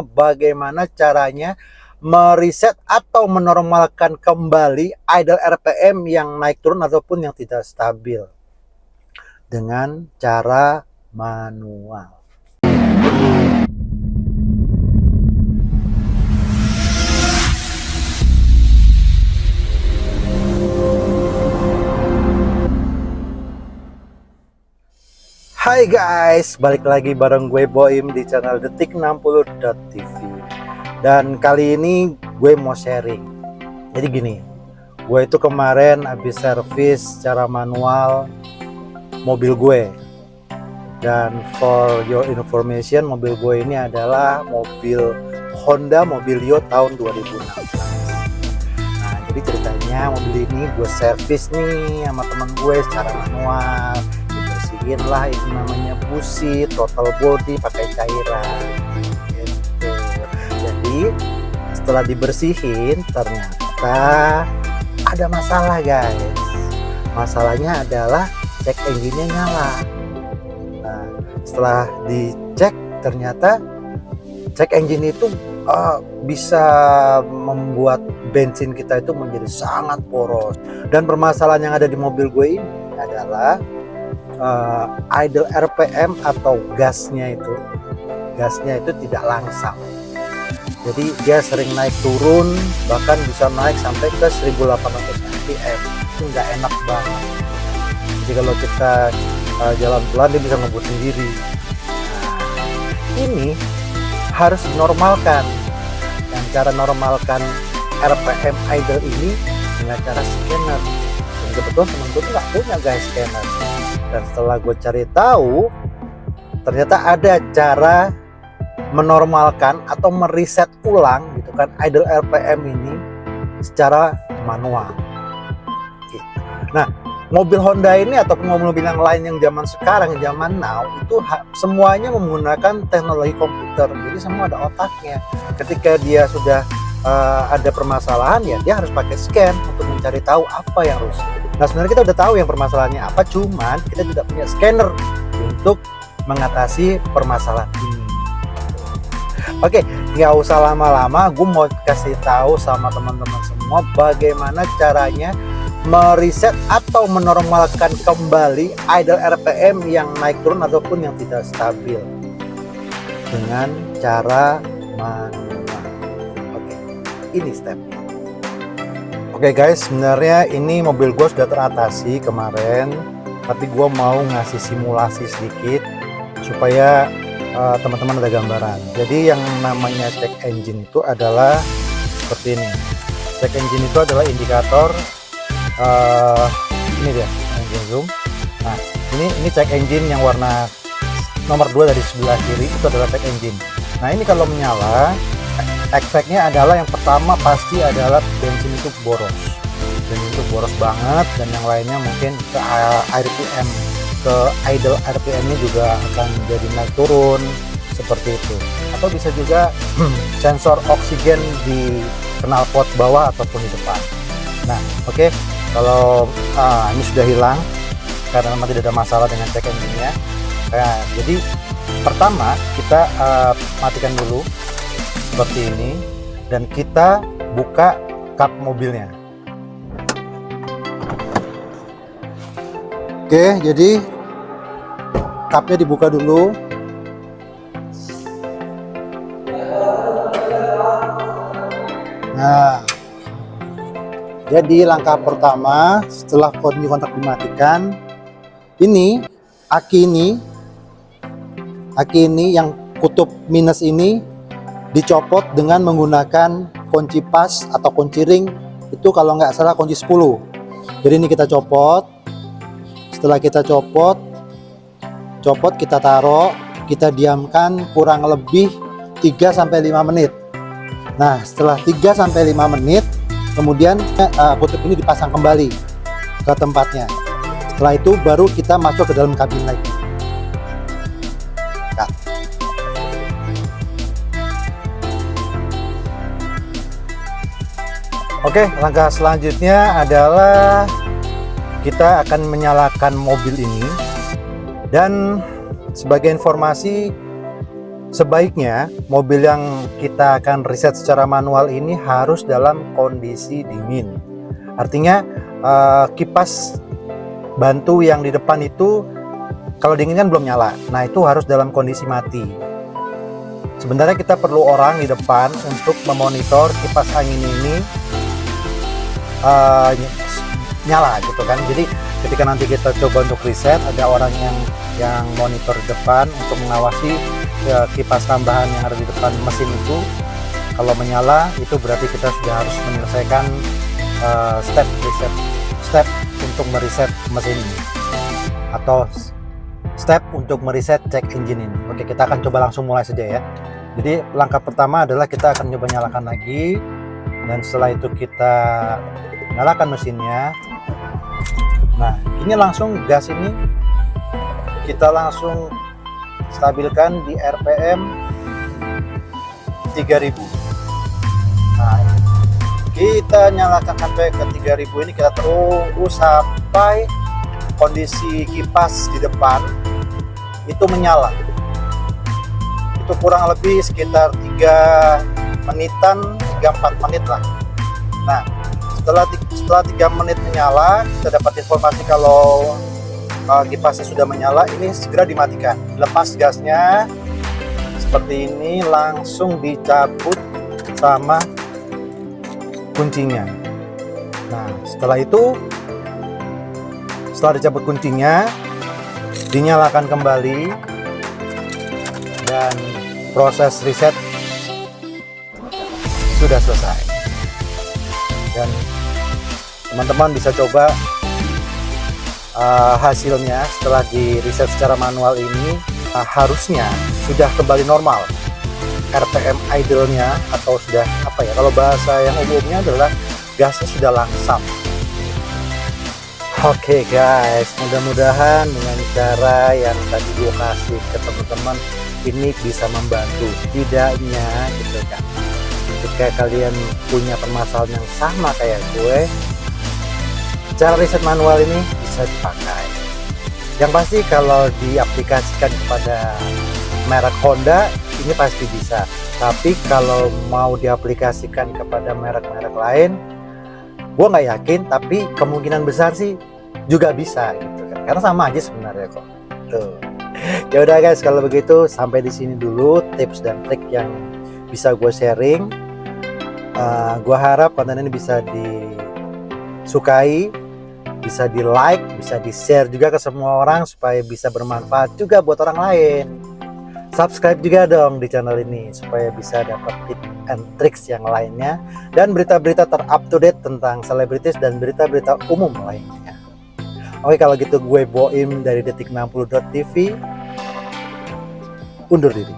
bagaimana caranya mereset atau menormalkan kembali idle RPM yang naik turun ataupun yang tidak stabil dengan cara manual. Hai guys, balik lagi bareng gue Boim di channel detik60.tv. Dan kali ini gue mau sharing. Jadi gini, gue itu kemarin habis servis secara manual mobil gue. Dan for your information, mobil gue ini adalah mobil Honda Mobilio tahun 2016. Nah, jadi ceritanya mobil ini gue servis nih sama temen gue secara manual. Dibersihin lah, itu namanya busi, total body pakai cairan gitu. Jadi setelah dibersihin ternyata ada masalah guys. Masalahnya adalah cek engine-nya nyala. Nah, setelah dicek ternyata cek engine itu bisa membuat bensin kita itu menjadi sangat poros. Dan permasalahan yang ada di mobil gue ini adalah idle RPM atau gasnya itu tidak langsam. Jadi dia sering naik turun, bahkan bisa naik sampai ke 1800 rpm. Itu nggak enak banget. Jadi kalau kita jalan pelan dia bisa ngebut sendiri. Nah, ini harus dinormalkan. Dan cara normalkan RPM idle ini dengan cara scanner. Dan kebetulan temen gue tuh nggak punya guys scanner. Dan setelah gue cari tahu, ternyata ada cara menormalkan atau mereset ulang gitu kan idle RPM ini secara manual. Nah, mobil Honda ini ataupun mobil yang lain yang zaman sekarang, zaman now itu semuanya menggunakan teknologi komputer. Jadi semua ada otaknya. Ketika dia sudah ada permasalahan ya dia harus pakai scan untuk mencari tahu apa yang rusak. Nah, sebenarnya kita udah tahu yang permasalahannya apa, cuman kita tidak punya scanner untuk mengatasi permasalahan ini. Oke, nggak usah lama-lama, gue mau kasih tahu sama teman-teman semua bagaimana caranya mereset atau menormalkan kembali idle RPM yang naik turun ataupun yang tidak stabil dengan cara manual. Oke, ini stepnya. Oke guys, sebenarnya ini mobil gue sudah teratasi kemarin, tapi gue mau ngasih simulasi sedikit supaya teman-teman ada gambaran. Jadi yang namanya check engine itu adalah seperti ini. Check engine itu adalah indikator ini dia, engine zoom. Nah, ini check engine yang warna nomor 2 dari sebelah kiri itu adalah check engine. Nah, ini kalau menyala, efeknya adalah yang pertama pasti adalah bensin itu boros. Bensin itu boros banget, dan yang lainnya mungkin ke RPM, ke idle RPM-nya juga akan jadi naik turun seperti itu. Atau bisa juga sensor oksigen di knalpot bawah ataupun di depan. Nah, oke. Kalau ini sudah hilang karena memang tidak ada masalah dengan check engine-nya. Nah, jadi pertama kita matikan dulu seperti ini dan kita buka kap mobilnya. Oke, jadi kapnya dibuka dulu. Nah, jadi langkah pertama setelah kunci kontak dimatikan, ini aki ini yang kutub minus ini dicopot dengan menggunakan kunci pas atau kunci ring, itu kalau nggak salah kunci 10. Jadi ini kita copot. Setelah kita copot kita taruh, kita diamkan kurang lebih 3-5 menit. Nah, setelah 3-5 menit kemudian kutub ini dipasang kembali ke tempatnya. Setelah itu baru kita masuk ke dalam kabin lagi. Oke, langkah selanjutnya adalah kita akan menyalakan mobil ini. Dan sebagai informasi, sebaiknya mobil yang kita akan riset secara manual ini harus dalam kondisi dingin. Artinya kipas bantu yang di depan itu kalau dingin kan belum nyala. Nah, itu harus dalam kondisi mati. Sebenarnya kita perlu orang di depan untuk memonitor kipas angin ini nyala gitu kan. Jadi ketika nanti kita coba untuk riset, ada orang yang monitor di depan untuk mengawasi kipas tambahan yang ada di depan mesin itu. Kalau menyala, itu berarti kita sudah harus menyelesaikan step untuk meriset mesin ini, atau step untuk meriset check engine ini. Oke, kita akan coba langsung mulai saja ya. Jadi langkah pertama adalah kita akan coba nyalakan lagi, dan setelah itu kita nyalakan mesinnya. Nah, ini langsung gas ini kita langsung stabilkan di RPM 3000. Nah, kita nyalakan sampai ke 3000 ini, kita tunggu sampai kondisi kipas di depan itu menyala. Itu kurang lebih sekitar 3 menitan, 3-4 menit lah. Nah, setelah 3 menit menyala, kita dapat informasi kalau kipasnya sudah menyala. Ini segera dimatikan, lepas gasnya seperti ini, langsung dicabut sama kuncinya. Nah, setelah dicabut kuncinya, dinyalakan kembali, dan proses reset sudah selesai. Dan teman-teman bisa coba hasilnya setelah di reset secara manual ini. Harusnya sudah kembali normal RPM idle-nya, atau sudah kalau bahasa yang umumnya adalah gasnya sudah langsam. Oke guys, mudah-mudahan dengan cara yang tadi gue kasih ke teman-teman ini bisa membantu. Setidaknya gitu kan, jika kalian punya permasalahan yang sama kayak gue, cara riset manual ini bisa dipakai. Yang pasti kalau diaplikasikan kepada merek Honda ini pasti bisa, tapi kalau mau diaplikasikan kepada merek-merek lain, gue nggak yakin, tapi kemungkinan besar sih juga bisa gitu kan, karena sama aja sebenarnya kok. Tuh. Ya udah guys, kalau begitu sampai di sini dulu tips dan trik yang bisa gue sharing. Gue harap konten ini bisa disukai, bisa di like, bisa di share juga ke semua orang supaya bisa bermanfaat juga buat orang lain. Subscribe juga dong di channel ini supaya bisa dapat tips and tricks yang lainnya, dan berita-berita ter-up to date tentang selebritis dan berita-berita umum lainnya. Oke, kalau gitu gue Boim dari detik60.tv undur diri.